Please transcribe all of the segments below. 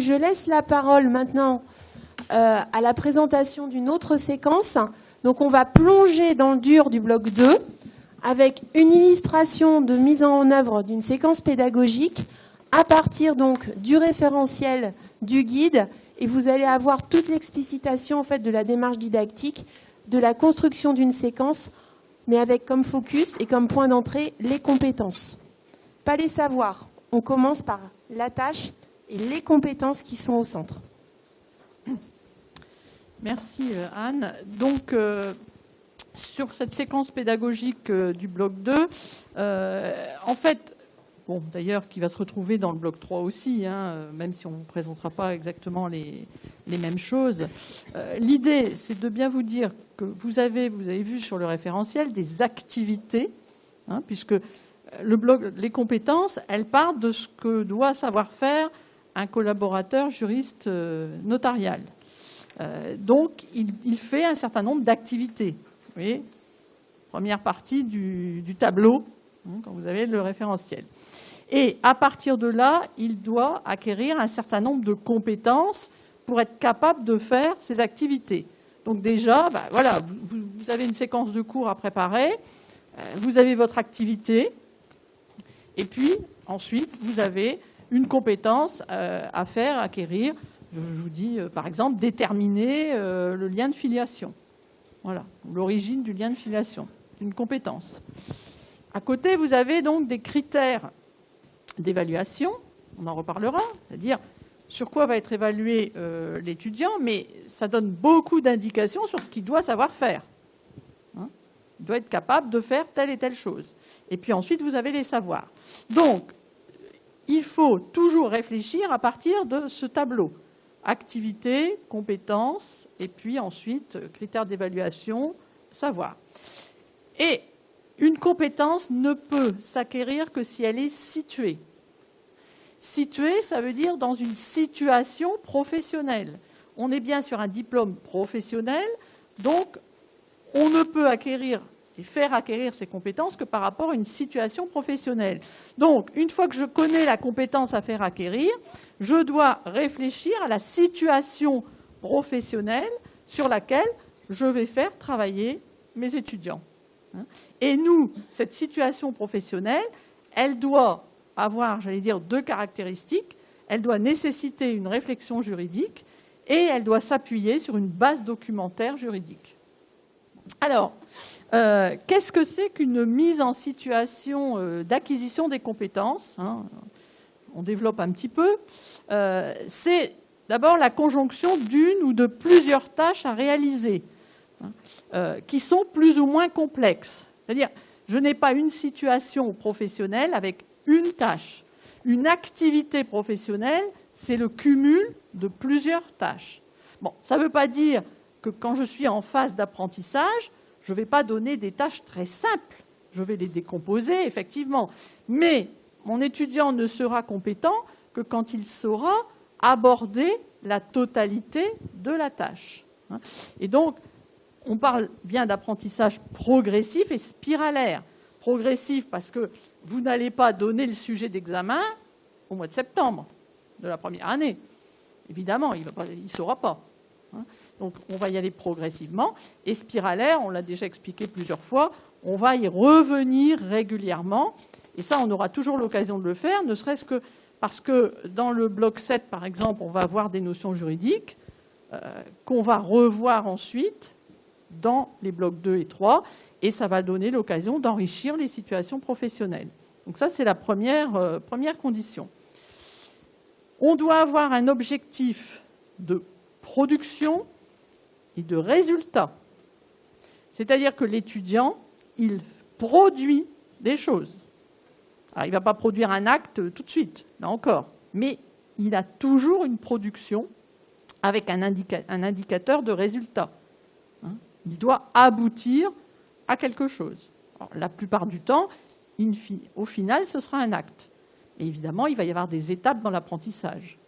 Je laisse la parole maintenant à la présentation d'une autre séquence. Donc on va plonger dans le dur du bloc 2 avec une illustration de mise en œuvre d'une séquence pédagogique à partir donc du référentiel du guide, et vous allez avoir toute l'explicitation en fait de la démarche didactique, de la construction d'une séquence, mais avec comme focus et comme point d'entrée les compétences. Pas les savoirs. On commence par la tâche et les compétences qui sont au centre. Merci Anne. Donc, sur cette séquence pédagogique du bloc 2, en fait, bon, d'ailleurs, qui va se retrouver dans le bloc 3 aussi, même si on ne vous présentera pas exactement les mêmes choses. L'idée, c'est de bien vous dire que vous avez vu sur le référentiel des activités, puisque le bloc, les compétences, elles partent de ce que doit savoir faire un collaborateur juriste notarial. Donc, il fait un certain nombre d'activités. Vous voyez, première partie du tableau, quand vous avez le référentiel. Et à partir de là, il doit acquérir un certain nombre de compétences pour être capable de faire ces activités. Donc déjà, voilà, vous avez une séquence de cours à préparer, vous avez votre activité, et puis ensuite, vous avez une compétence à faire, à acquérir. Je vous dis, par exemple, déterminer le lien de filiation. Voilà, l'origine du lien de filiation, une compétence. À côté, vous avez donc des critères d'évaluation, on en reparlera, c'est-à-dire sur quoi va être évalué l'étudiant, mais ça donne beaucoup d'indications sur ce qu'il doit savoir faire. Il doit être capable de faire telle et telle chose. Et puis ensuite, vous avez les savoirs. Donc, il faut toujours réfléchir à partir de ce tableau. Activité, compétences, et puis ensuite, critères d'évaluation, savoir. Et une compétence ne peut s'acquérir que si elle est située. Située, ça veut dire dans une situation professionnelle. On est bien sur un diplôme professionnel, donc on ne peut acquérir et faire acquérir ces compétences que par rapport à une situation professionnelle. Donc, une fois que je connais la compétence à faire acquérir, je dois réfléchir à la situation professionnelle sur laquelle je vais faire travailler mes étudiants. Et nous, cette situation professionnelle, elle doit avoir, j'allais dire, deux caractéristiques. Elle doit nécessiter une réflexion juridique et elle doit s'appuyer sur une base documentaire juridique. Alors, qu'est-ce que c'est qu'une mise en situation d'acquisition des compétences ? On développe un petit peu. C'est d'abord la conjonction d'une ou de plusieurs tâches à réaliser, qui sont plus ou moins complexes. C'est-à-dire, je n'ai pas une situation professionnelle avec une tâche. Une activité professionnelle, c'est le cumul de plusieurs tâches. Bon, ça ne veut pas dire que quand je suis en phase d'apprentissage, je ne vais pas donner des tâches très simples. Je vais les décomposer, effectivement. Mais mon étudiant ne sera compétent que quand il saura aborder la totalité de la tâche. Et donc, on parle bien d'apprentissage progressif et spiralaire. Progressif parce que vous n'allez pas donner le sujet d'examen au mois de septembre de la première année. Évidemment, il ne saura pas. Donc, on va y aller progressivement. Et spiralaire, on l'a déjà expliqué plusieurs fois, on va y revenir régulièrement. Et ça, on aura toujours l'occasion de le faire, ne serait-ce que parce que dans le bloc 7, par exemple, on va avoir des notions juridiques qu'on va revoir ensuite dans les blocs 2 et 3. Et ça va donner l'occasion d'enrichir les situations professionnelles. Donc ça, c'est la première condition. On doit avoir un objectif de production et de résultat. C'est-à-dire que l'étudiant, il produit des choses. Alors, il ne va pas produire un acte tout de suite, là encore, mais il a toujours une production avec un indicateur de résultat. Il doit aboutir à quelque chose. Alors, la plupart du temps, au final, ce sera un acte. Et évidemment, il va y avoir des étapes dans l'apprentissage.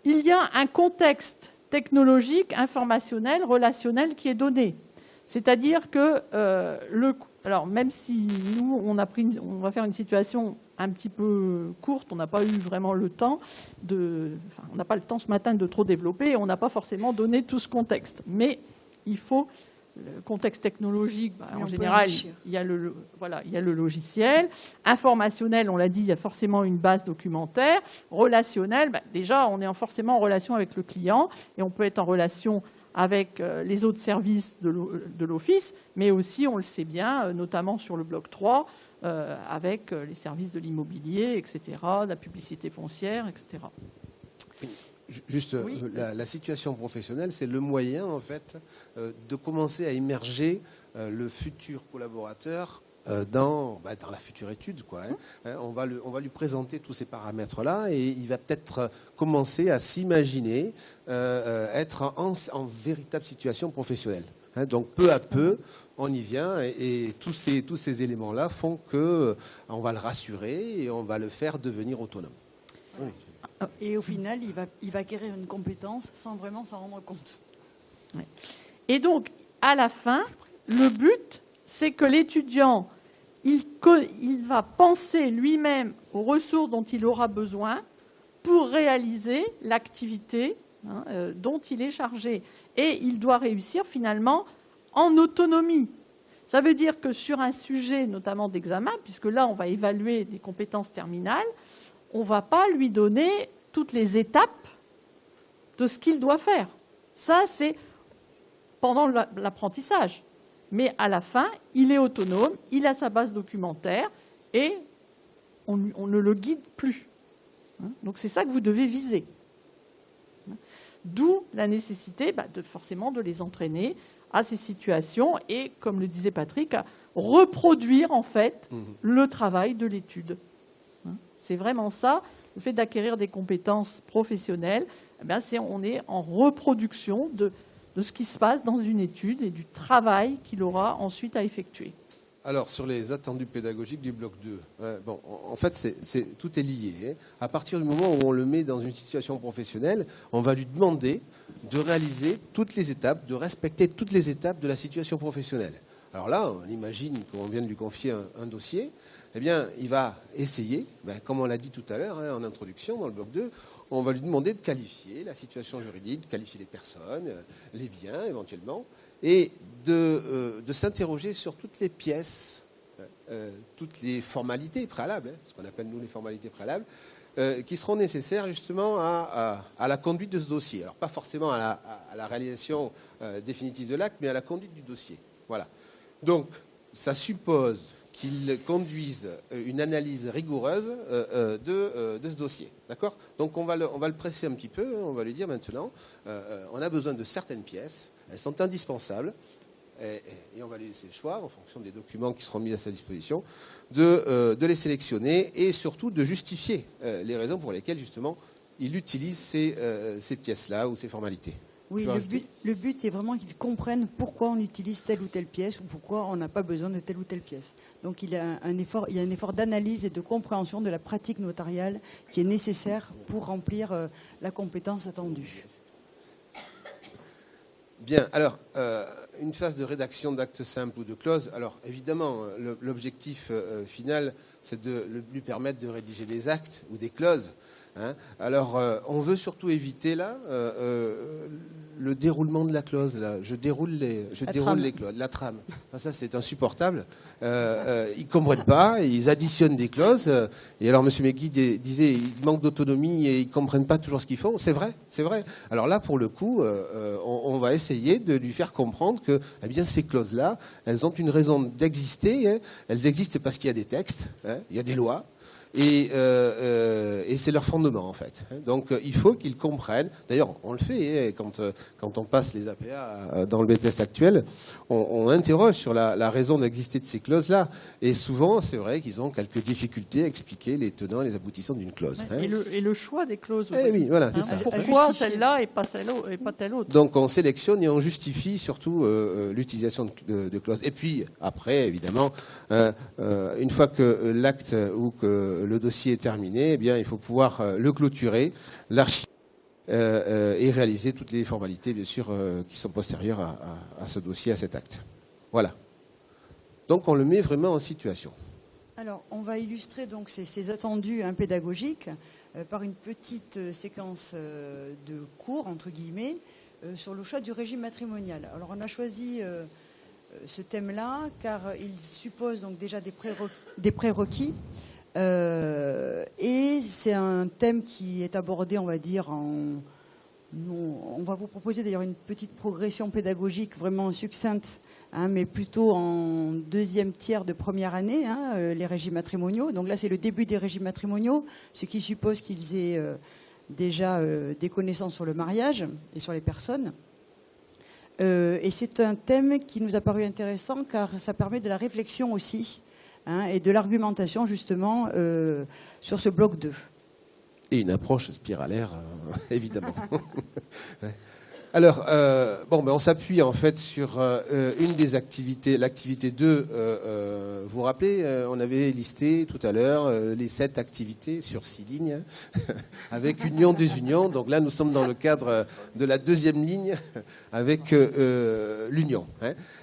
Il y a un contexte technologique, informationnel, relationnel qui est donné. C'est-à-dire que, alors même si nous, on va faire une situation un petit peu courte. On n'a pas eu vraiment le temps on n'a pas le temps ce matin de trop développer et on n'a pas forcément donné tout ce contexte. Mais il faut le contexte technologique. En général, il y a le logiciel. Informationnel, on l'a dit, il y a forcément une base documentaire. Relationnel, déjà, on est forcément en relation avec le client et on peut être en relation avec les autres services de l'Office, mais aussi, on le sait bien, notamment sur le bloc 3, avec les services de l'immobilier, etc., de la publicité foncière, etc. Juste, oui. La situation professionnelle, c'est le moyen, en fait, de commencer à immerger le futur collaborateur dans la future étude, quoi. On va lui présenter tous ces paramètres-là et il va peut-être commencer à s'imaginer être en véritable situation professionnelle. Donc, peu à peu, on y vient et tous ces éléments-là font qu'on va le rassurer et on va le faire devenir autonome. Oui. Et au final, il va acquérir une compétence sans vraiment s'en rendre compte. Oui. Et donc, à la fin, le but, c'est que l'étudiant, il va penser lui-même aux ressources dont il aura besoin pour réaliser l'activité dont il est chargé. Et il doit réussir finalement en autonomie. Ça veut dire que sur un sujet, notamment d'examen, puisque là, on va évaluer des compétences terminales, on ne va pas lui donner toutes les étapes de ce qu'il doit faire. Ça, c'est pendant l'apprentissage. Mais à la fin, il est autonome, il a sa base documentaire et on ne le guide plus. Donc c'est ça que vous devez viser. D'où la nécessité forcément de les entraîner à ces situations et, comme le disait Patrick, à reproduire en fait le travail de l'étude. C'est vraiment ça, le fait d'acquérir des compétences professionnelles, on est en reproduction de ce qui se passe dans une étude et du travail qu'il aura ensuite à effectuer. Alors, sur les attendus pédagogiques du bloc 2, en fait, tout est lié. À partir du moment où on le met dans une situation professionnelle, on va lui demander de réaliser toutes les étapes, de respecter toutes les étapes de la situation professionnelle. Alors là, on imagine qu'on vient de lui confier un dossier. Eh bien, il va essayer, comme on l'a dit tout à l'heure en introduction, dans le bloc 2, on va lui demander de qualifier la situation juridique, de qualifier les personnes, les biens éventuellement, et de s'interroger sur toutes les pièces, toutes les formalités préalables, ce qu'on appelle nous les formalités préalables, qui seront nécessaires justement à la conduite de ce dossier. Alors pas forcément à la réalisation définitive de l'acte, mais à la conduite du dossier. Voilà. Donc, ça suppose qu'il conduise une analyse rigoureuse de ce dossier. D'accord ? Donc on va le presser un petit peu, on va lui dire maintenant, on a besoin de certaines pièces, elles sont indispensables, et on va lui laisser le choix, en fonction des documents qui seront mis à sa disposition, de les sélectionner et surtout de justifier les raisons pour lesquelles justement il utilise ces pièces-là ou ces formalités. Oui, le but est vraiment qu'ils comprennent pourquoi on utilise telle ou telle pièce ou pourquoi on n'a pas besoin de telle ou telle pièce. Donc il y a un effort d'analyse et de compréhension de la pratique notariale qui est nécessaire pour remplir la compétence attendue. Bien, alors, une phase de rédaction d'actes simples ou de clauses. Alors, évidemment, l'objectif final, c'est de lui permettre de rédiger des actes ou des clauses. Alors, on veut surtout éviter là le déroulement de la clause. Là. Je déroule les clauses, la trame. Ça, c'est insupportable. Ils ne comprennent pas, ils additionnent des clauses. Et alors, M. Megui disait il manque d'autonomie et ils ne comprennent pas toujours ce qu'ils font. C'est vrai, c'est vrai. Alors là, pour le coup, on va essayer de lui faire comprendre que ces clauses-là, elles ont une raison d'exister. Elles existent parce qu'il y a des textes, il y a des lois. Et c'est leur fondement, en fait. Donc, il faut qu'ils comprennent. D'ailleurs, on le fait quand on passe les APA dans le BTS actuel. On interroge sur la raison d'exister de ces clauses-là. Et souvent, c'est vrai qu'ils ont quelques difficultés à expliquer les tenants et les aboutissants d'une clause. Et le choix des clauses aussi. Oui, voilà, c'est ça. Pourquoi celle-là et pas telle autre? Donc, on sélectionne et on justifie surtout l'utilisation de clauses. Et puis, après, évidemment, une fois que l'acte ou que le dossier est terminé, eh bien, il faut pouvoir le clôturer, l'archiver et réaliser toutes les formalités, bien sûr, qui sont postérieures à ce dossier, à cet acte. Voilà. Donc, on le met vraiment en situation. Alors, on va illustrer donc ces attendus pédagogiques par une petite séquence de cours, entre guillemets, sur le choix du régime matrimonial. Alors, on a choisi ce thème-là car il suppose donc déjà des prérequis et c'est un thème qui est abordé, on va dire, on va vous proposer d'ailleurs une petite progression pédagogique vraiment succincte, mais plutôt en deuxième tiers de première année, les régimes matrimoniaux. Donc là, c'est le début des régimes matrimoniaux, ce qui suppose qu'ils aient déjà des connaissances sur le mariage et sur les personnes. Et c'est un thème qui nous a paru intéressant car ça permet de la réflexion aussi et de l'argumentation justement sur ce bloc 2. Et une approche spiralaire, évidemment. Ouais. Alors, on s'appuie en fait sur une des activités, l'activité 2. Vous vous rappelez, on avait listé tout à l'heure les 7 activités sur 6 lignes, avec union des unions. Donc là, nous sommes dans le cadre de la deuxième ligne, avec l'union.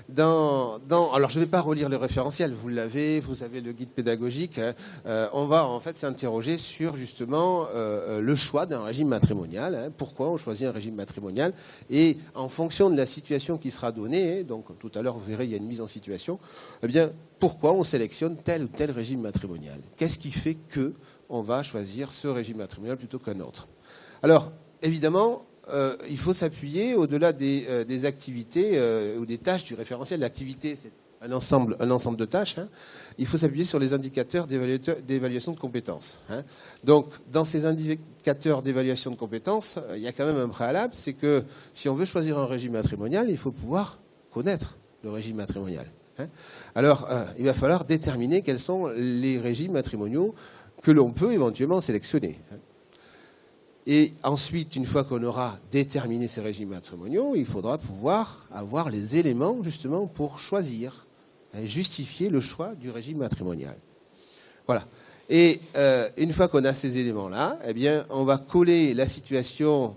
Alors, je ne vais pas relire le référentiel, vous l'avez, vous avez le guide pédagogique. On va en fait s'interroger sur justement le choix d'un régime matrimonial. Pourquoi on choisit un régime matrimonial? Et en fonction de la situation qui sera donnée, donc tout à l'heure vous verrez il y a une mise en situation, eh bien pourquoi on sélectionne tel ou tel régime matrimonial? Qu'est-ce qui fait qu'on va choisir ce régime matrimonial plutôt qu'un autre? Alors évidemment, il faut s'appuyer au-delà des activités ou des tâches du référentiel. L'activité, c'est un ensemble de tâches. Il faut s'appuyer sur les indicateurs d'évaluation de compétences. Donc, dans ces indicateurs d'évaluation de compétences, il y a quand même un préalable, c'est que si on veut choisir un régime matrimonial, il faut pouvoir connaître le régime matrimonial. Alors, il va falloir déterminer quels sont les régimes matrimoniaux que l'on peut éventuellement sélectionner. Et ensuite, une fois qu'on aura déterminé ces régimes matrimoniaux, il faudra pouvoir avoir les éléments justement pour choisir, justifier le choix du régime matrimonial. Voilà. Et une fois qu'on a ces éléments-là, eh bien, on va coller la situation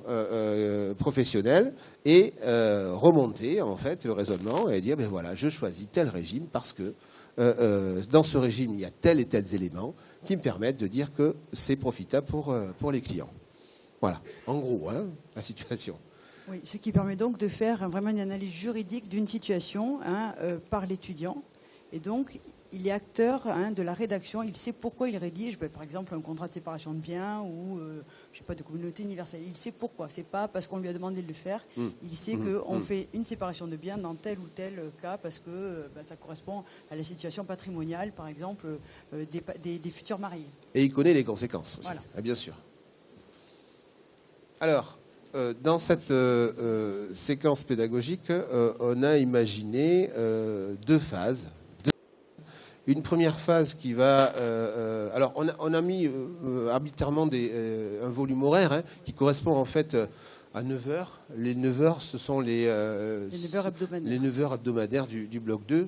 professionnelle et remonter en fait le raisonnement et dire ben voilà, je choisis tel régime parce que dans ce régime il y a tels et tels éléments qui me permettent de dire que c'est profitable pour les clients. Voilà, en gros, la situation. Oui, ce qui permet donc de faire vraiment une analyse juridique d'une situation par l'étudiant. Et donc, il est acteur de la rédaction. Il sait pourquoi il rédige, par exemple, un contrat de séparation de biens ou, je sais pas, de communauté universelle. Il sait pourquoi. C'est pas parce qu'on lui a demandé de le faire. Il sait qu'on fait une séparation de biens dans tel ou tel cas parce que ça correspond à la situation patrimoniale, par exemple, des futurs mariés. Et il connaît les conséquences aussi, voilà. Bien sûr. Alors, dans cette séquence pédagogique, on a imaginé 2 phases. Une première phase qui va... alors, on a mis arbitrairement un volume horaire qui correspond en fait à 9 heures. Les 9 heures, ce sont les 9 heures hebdomadaires, les 9 heures hebdomadaires du bloc 2.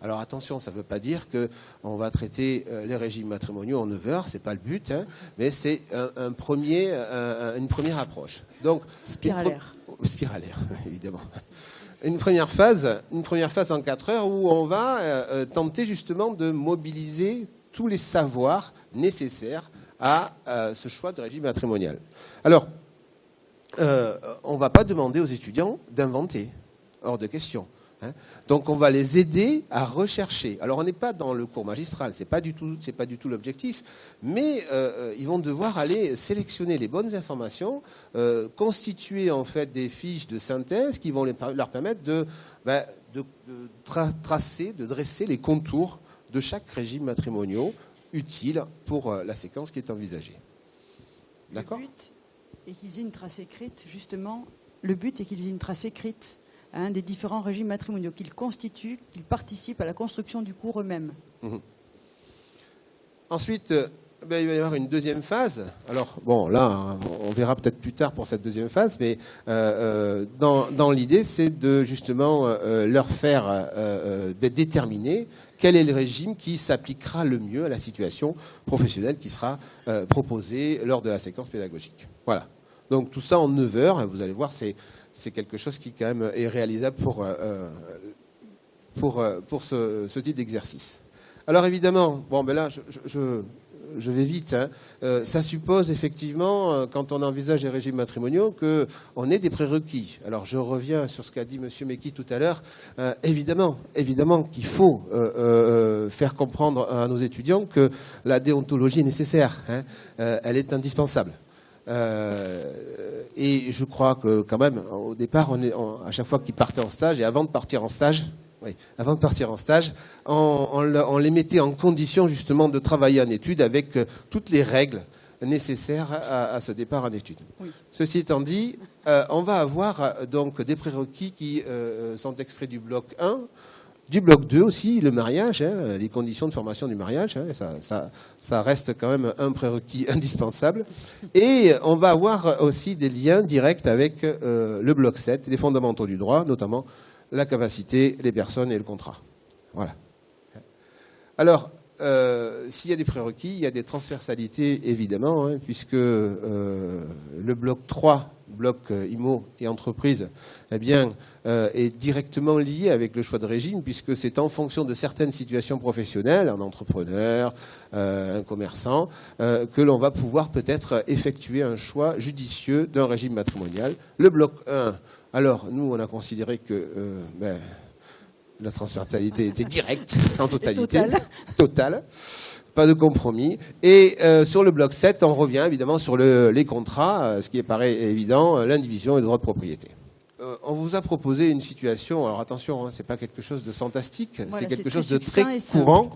Alors attention, ça ne veut pas dire qu'on va traiter les régimes matrimoniaux en 9 heures, ce n'est pas le but, mais c'est une première approche. Donc, spiralaire. Spiralaire, évidemment. Une première phase en 4 heures où on va tenter justement de mobiliser tous les savoirs nécessaires à ce choix de régime matrimonial. Alors, on ne va pas demander aux étudiants d'inventer, hors de question. Donc on va les aider à rechercher. Alors on n'est pas dans le cours magistral, c'est pas du tout l'objectif, mais ils vont devoir aller sélectionner les bonnes informations, constituer en fait des fiches de synthèse qui vont leur permettre de dresser les contours de chaque régime matrimonial utile pour la séquence qui est envisagée. D'accord ? Et qu'ils aient une trace écrite, justement, le but est qu'ils aient une trace écrite des différents régimes matrimoniaux, qu'ils constituent, qu'ils participent à la construction du cours eux-mêmes. Ensuite, il va y avoir une deuxième phase. Alors, bon, là, on verra peut-être plus tard pour cette deuxième phase, mais dans l'idée, c'est de justement leur faire déterminer quel est le régime qui s'appliquera le mieux à la situation professionnelle qui sera proposée lors de la séquence pédagogique. Voilà. Donc tout ça en 9 heures, vous allez voir, c'est quelque chose qui quand même est réalisable pour ce type d'exercice. Alors évidemment, bon, ben là, je vais vite. Hein. Ça suppose effectivement, quand on envisage les régimes matrimoniaux, qu'on ait des prérequis. Alors je reviens sur ce qu'a dit M. Meki tout à l'heure. Évidemment qu'il faut faire comprendre à nos étudiants que la déontologie est nécessaire. Hein. Elle est indispensable. Et je crois que quand même, au départ, à chaque fois qu'ils partaient en stage, et avant de partir en stage, on les mettait en condition justement de travailler en études avec toutes les règles nécessaires à ce départ en études. Oui. Ceci étant dit, on va avoir donc des prérequis qui sont extraits du bloc 1, du bloc 2 aussi, le mariage, hein, les conditions de formation du mariage, hein, ça reste quand même un prérequis indispensable. Et on va avoir aussi des liens directs avec le bloc 7, les fondamentaux du droit, notamment la capacité, les personnes et le contrat. Voilà. Alors, s'il y a des prérequis, il y a des transversalités, évidemment, hein, puisque le bloc 3, bloc IMO et entreprise, eh bien, est directement lié avec le choix de régime, puisque c'est en fonction de certaines situations professionnelles, un entrepreneur, un commerçant, que l'on va pouvoir peut-être effectuer un choix judicieux d'un régime matrimonial. Le bloc 1, alors, nous, on a considéré que la transversalité était directe, en totalité, totale, pas de compromis. Et sur le bloc 7, on revient évidemment sur les contrats, ce qui paraît évident, l'indivision et le droit de propriété. On vous a proposé une situation, alors attention, hein, c'est pas quelque chose de fantastique, voilà, c'est quelque chose de très courant.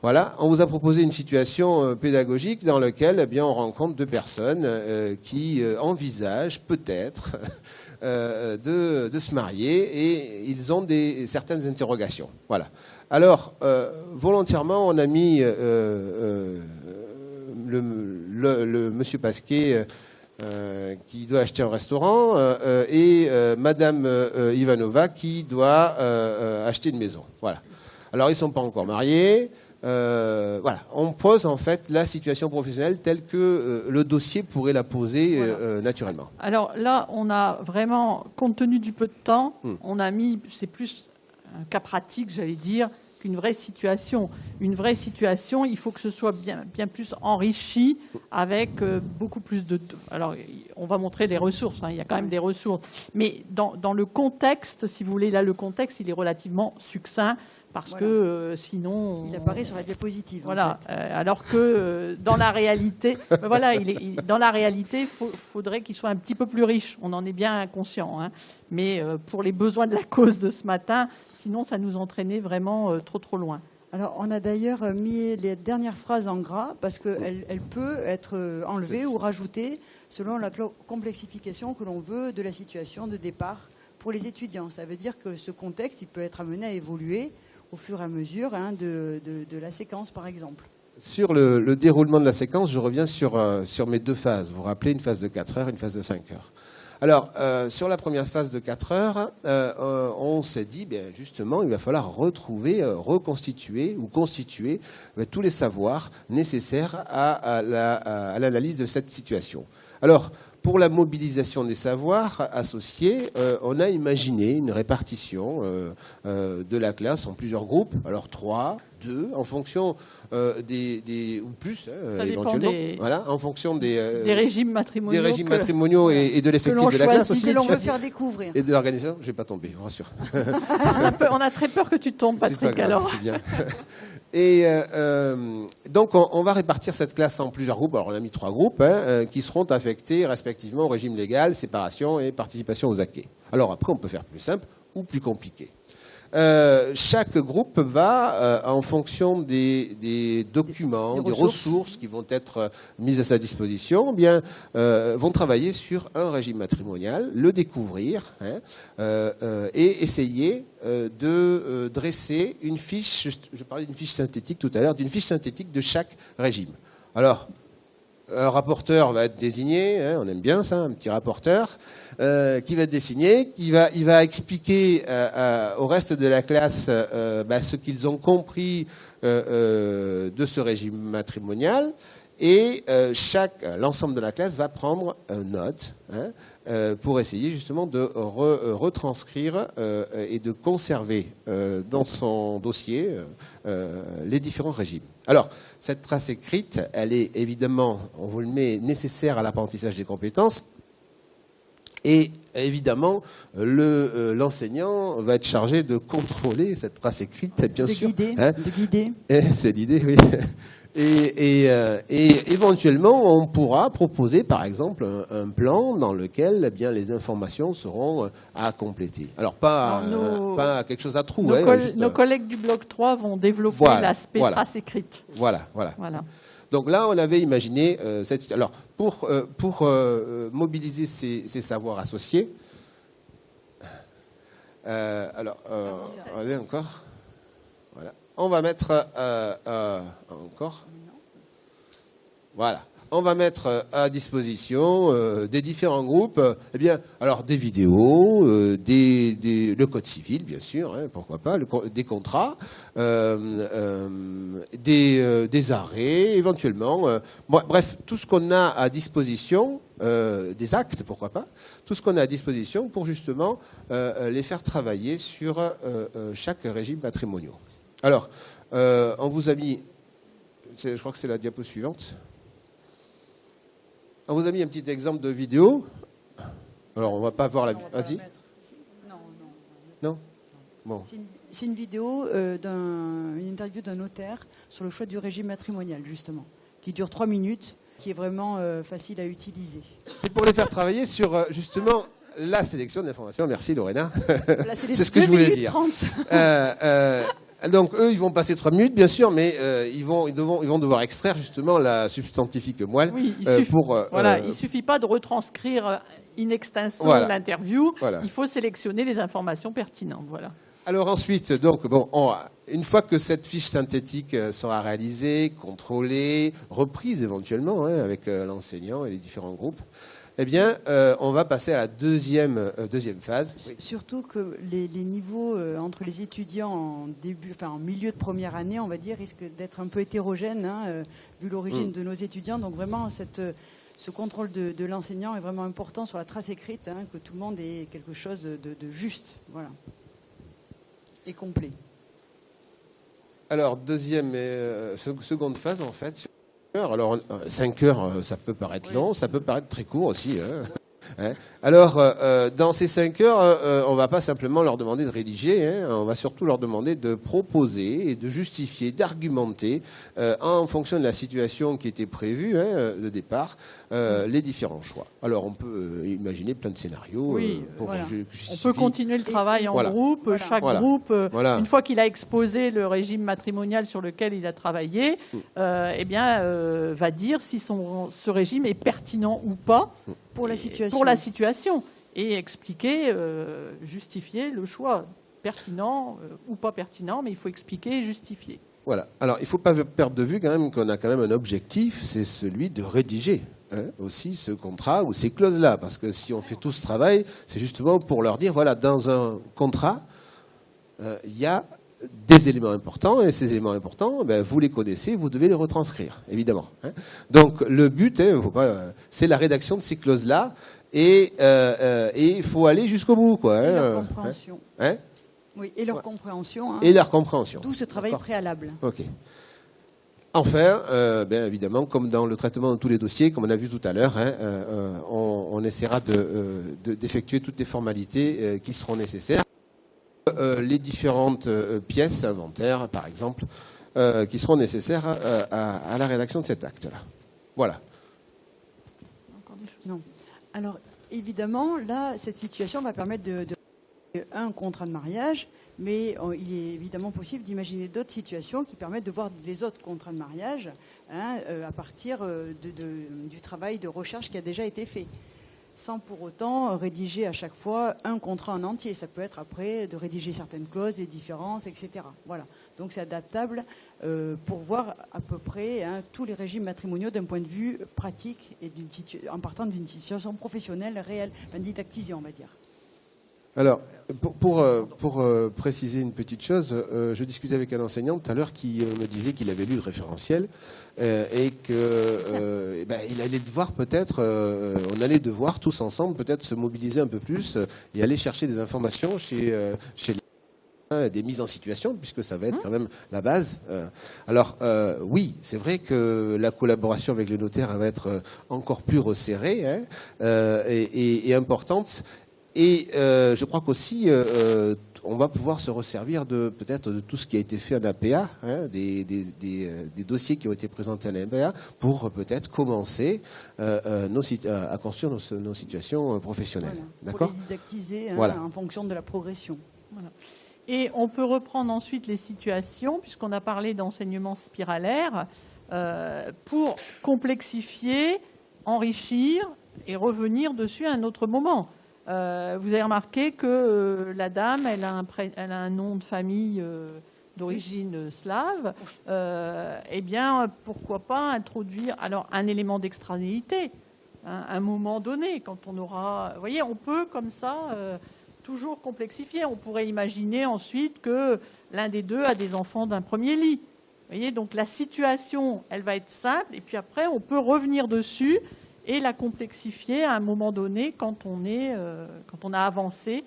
Voilà, on vous a proposé une situation pédagogique dans laquelle eh bien, on rencontre deux personnes qui envisagent peut-être de se marier et ils ont certaines interrogations. Voilà. Alors, volontairement, on a mis le monsieur Pasquet qui doit acheter un restaurant et madame Ivanova qui doit acheter une maison. Voilà. Alors, ils ne sont pas encore mariés. Voilà, on pose en fait la situation professionnelle telle que le dossier pourrait la poser naturellement. Alors là, on a vraiment, compte tenu du peu de temps, on a mis, c'est plus un cas pratique, j'allais dire, qu'une vraie situation. Une vraie situation, il faut que ce soit bien plus enrichi avec beaucoup plus de... Alors, on va montrer les ressources, hein, il y a quand même des ressources. Mais dans le contexte, si vous voulez, là, le contexte, il est relativement succinct. Parce que sinon... Il apparaît sur la diapositive. Voilà. En fait. Alors que dans la réalité, dans la réalité, il faudrait qu'il soit un petit peu plus riche. On en est bien conscient. Hein. Mais pour les besoins de la cause de ce matin, sinon ça nous entraînait vraiment trop loin. Alors, on a d'ailleurs mis les dernières phrases en gras parce qu'elle peut être enlevée ou rajoutée selon la complexification que l'on veut de la situation de départ pour les étudiants. Ça veut dire que ce contexte, il peut être amené à évoluer au fur et à mesure de la séquence, par exemple. Sur le déroulement de la séquence, je reviens sur mes deux phases. Vous vous rappelez, une phase de 4 heures, une phase de 5 heures. Alors, sur la première phase de 4 heures, on s'est dit, bien, justement, il va falloir retrouver, reconstituer ou constituer tous les savoirs nécessaires à l'analyse de cette situation. Alors, pour la mobilisation des savoirs associés, on a imaginé une répartition de la classe en plusieurs groupes, alors 3, 2, en fonction ou plus, éventuellement, voilà, en fonction des régimes matrimoniaux, et de l'effectif de la classe aussi. Que l'on veut faire découvrir. Et de l'organisation, je ne vais pas tomber, je vous rassure. On a très peur que tu tombes, Patrick, c'est pas grave, alors. C'est bien. Et donc, on va répartir cette classe en plusieurs groupes. Alors, on a mis 3 groupes qui seront affectés respectivement au régime légal, séparation et participation aux acquis. Alors, après, on peut faire plus simple ou plus compliqué. Chaque groupe va, en fonction des documents, des ressources qui vont être mises à sa disposition, vont travailler sur un régime matrimonial, le découvrir et essayer de dresser une fiche, je parlais d'une fiche synthétique tout à l'heure, d'une fiche synthétique de chaque régime. Alors, un rapporteur va être désigné, on aime bien ça, un petit rapporteur, qui va être désigné, il va expliquer au reste de la classe ce qu'ils ont compris de ce régime matrimonial, Et l'ensemble de la classe va prendre note pour essayer justement de retranscrire et de conserver dans son dossier les différents régimes. Alors, cette trace écrite, elle est évidemment, on vous le met, nécessaire à l'apprentissage des compétences. Et évidemment, l'enseignant va être chargé de contrôler cette trace écrite, bien sûr. De guider. C'est l'idée, oui. Et éventuellement, on pourra proposer, par exemple, un plan dans lequel eh bien, les informations seront à compléter. Alors, pas quelque chose à trous. Nos collègues du bloc 3 vont développer l'aspect trace écrite. Voilà. Donc là, on avait imaginé cette... Alors, pour mobiliser ces savoirs associés, regardez encore. Voilà. On va mettre encore. Voilà. On va mettre à disposition des différents groupes, eh bien, alors des vidéos, le code civil, bien sûr, pourquoi pas, des contrats, des arrêts, éventuellement, bref, tout ce qu'on a à disposition, des actes, pourquoi pas, tout ce qu'on a à disposition pour justement les faire travailler sur chaque régime matrimonial. Alors, on vous a mis, je crois que c'est la diapo suivante. On vous a mis un petit exemple de vidéo. Alors, on ne va pas voir la vidéo. Vas-y. Non. Bon. C'est une vidéo, une interview d'un notaire sur le choix du régime matrimonial, justement, qui dure 3 minutes, qui est vraiment facile à utiliser. C'est pour les faire travailler sur, justement, la sélection d'informations. Merci, Lorena. C'est ce que je voulais dire. Donc, eux, ils vont passer 3 minutes, bien sûr, mais ils vont devoir extraire justement la substantifique moelle. Oui, il suffit pas de retranscrire in extenso l'interview. Voilà. Il faut sélectionner les informations pertinentes. Voilà. Alors ensuite, donc, une fois que cette fiche synthétique sera réalisée, contrôlée, reprise éventuellement avec l'enseignant et les différents groupes, eh bien, on va passer à la deuxième phase. Oui. Surtout que les niveaux entre les étudiants en milieu de première année, on va dire, risquent d'être un peu hétérogènes, vu l'origine de nos étudiants. Donc vraiment, ce contrôle de l'enseignant est vraiment important sur la trace écrite, que tout le monde ait quelque chose de juste, voilà, et complet. Alors, seconde phase, en fait. Alors, 5 heures, ça peut paraître long, ça peut paraître très court aussi. Alors, dans ces 5 heures, on ne va pas simplement leur demander de rédiger, on va surtout leur demander de proposer et de justifier, d'argumenter, en fonction de la situation qui était prévue de départ, les différents choix. Alors, on peut imaginer plein de scénarios. On peut continuer le travail en groupe. Chaque groupe, une fois qu'il a exposé le régime matrimonial sur lequel il a travaillé, va dire si ce régime est pertinent ou pas. Pour la situation. Et expliquer, justifier le choix pertinent ou pas pertinent, mais il faut expliquer et justifier. Voilà. Alors, il ne faut pas perdre de vue quand même qu'on a quand même un objectif, c'est celui de rédiger aussi ce contrat ou ces clauses-là. Parce que si on fait tout ce travail, c'est justement pour leur dire, voilà, dans un contrat, il y a des éléments importants, et ces éléments importants, vous les connaissez, vous devez les retranscrire, évidemment. Donc, le but, c'est la rédaction de ces clauses-là, et il faut aller jusqu'au bout. Et leur compréhension. Oui, et leur compréhension. Et leur compréhension. Tout ce travail préalable. OK. Enfin, évidemment, comme dans le traitement de tous les dossiers, comme on a vu tout à l'heure, on essaiera d'effectuer toutes les formalités qui seront nécessaires. Les différentes pièces, inventaires, par exemple, qui seront nécessaires à la rédaction de cet acte-là. Voilà. Encore des choses. Non. Alors, évidemment, là, cette situation va permettre de un contrat de mariage, mais il est évidemment possible d'imaginer d'autres situations qui permettent de voir les autres contrats de mariage à partir du travail de recherche qui a déjà été fait, sans pour autant rédiger à chaque fois un contrat en entier. Ça peut être après de rédiger certaines clauses, des différences, etc. Voilà. Donc c'est adaptable pour voir à peu près tous les régimes matrimoniaux d'un point de vue pratique et en partant d'une situation professionnelle réelle, didactisée, on va dire. Alors, pour préciser une petite chose, je discutais avec un enseignant tout à l'heure qui me disait qu'il avait lu le référentiel et que il allait devoir peut-être, on allait devoir tous ensemble peut-être se mobiliser un peu plus et aller chercher des informations chez des mises en situation, puisque ça va être quand même la base. Alors, oui, c'est vrai que la collaboration avec le notaire va être encore plus resserrée et importante. Et je crois qu'aussi, on va pouvoir se resservir peut-être de tout ce qui a été fait en APA, des dossiers qui ont été présentés à l'APA, pour peut-être commencer à construire nos situations professionnelles. Voilà, D'accord ? pour les didactiser Voilà. en fonction de la progression. Voilà. Et on peut reprendre ensuite les situations, puisqu'on a parlé d'enseignement spiralaire, pour complexifier, enrichir et revenir dessus à un autre moment. Vous avez remarqué que la dame, elle a un nom de famille d'origine slave. Eh bien, pourquoi pas introduire alors un élément d'extranéité, à un moment donné, quand on aura... Vous voyez, on peut comme ça... toujours complexifier. On pourrait imaginer ensuite que l'un des deux a des enfants d'un premier lit. Vous voyez, donc la situation, elle va être simple, et puis après, on peut revenir dessus et la complexifier à un moment donné quand on a avancé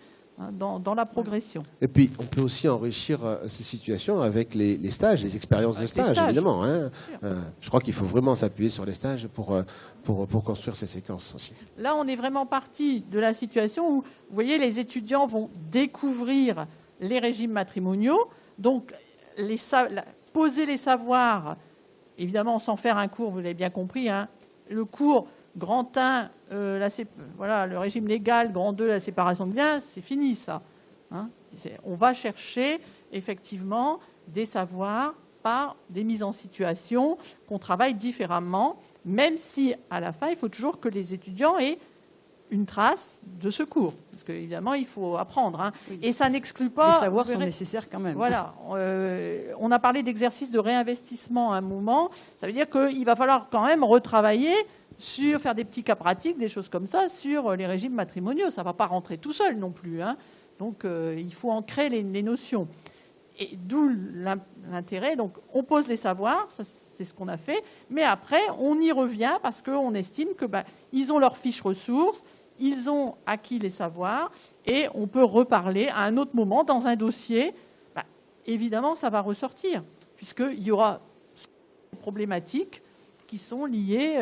dans la progression. Et puis, on peut aussi enrichir ces situations avec les stages, les expériences de stage, évidemment. Je crois qu'il faut vraiment s'appuyer sur les stages pour construire ces séquences aussi. Là, on est vraiment parti de la situation où, vous voyez, les étudiants vont découvrir les régimes matrimoniaux, donc poser les savoirs, évidemment sans faire un cours, vous l'avez bien compris, le cours grand 1, le régime légal, grand 2, la séparation de biens, c'est fini ça. On va chercher effectivement des savoirs par des mises en situation qu'on travaille différemment, même si à la fin, il faut toujours que les étudiants aient une trace de ce cours. Parce qu'évidemment, il faut apprendre. Oui. Et ça n'exclut pas... Les savoirs sont nécessaires quand même. Voilà. On a parlé d'exercice de réinvestissement à un moment. Ça veut dire qu'il va falloir quand même retravailler faire des petits cas pratiques, des choses comme ça, sur les régimes matrimoniaux. Ça ne va pas rentrer tout seul non plus. Donc, il faut ancrer les notions. Et d'où l'intérêt. Donc, on pose les savoirs, ça, c'est ce qu'on a fait. Mais après, on y revient parce qu'on estime que ils ont leurs fiches ressources, ils ont acquis les savoirs, et on peut reparler à un autre moment dans un dossier. Évidemment, ça va ressortir, puisqu'il y aura des problématiques qui sont liées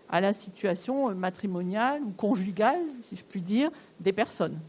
à la situation matrimoniale ou conjugale, si je puis dire, des personnes.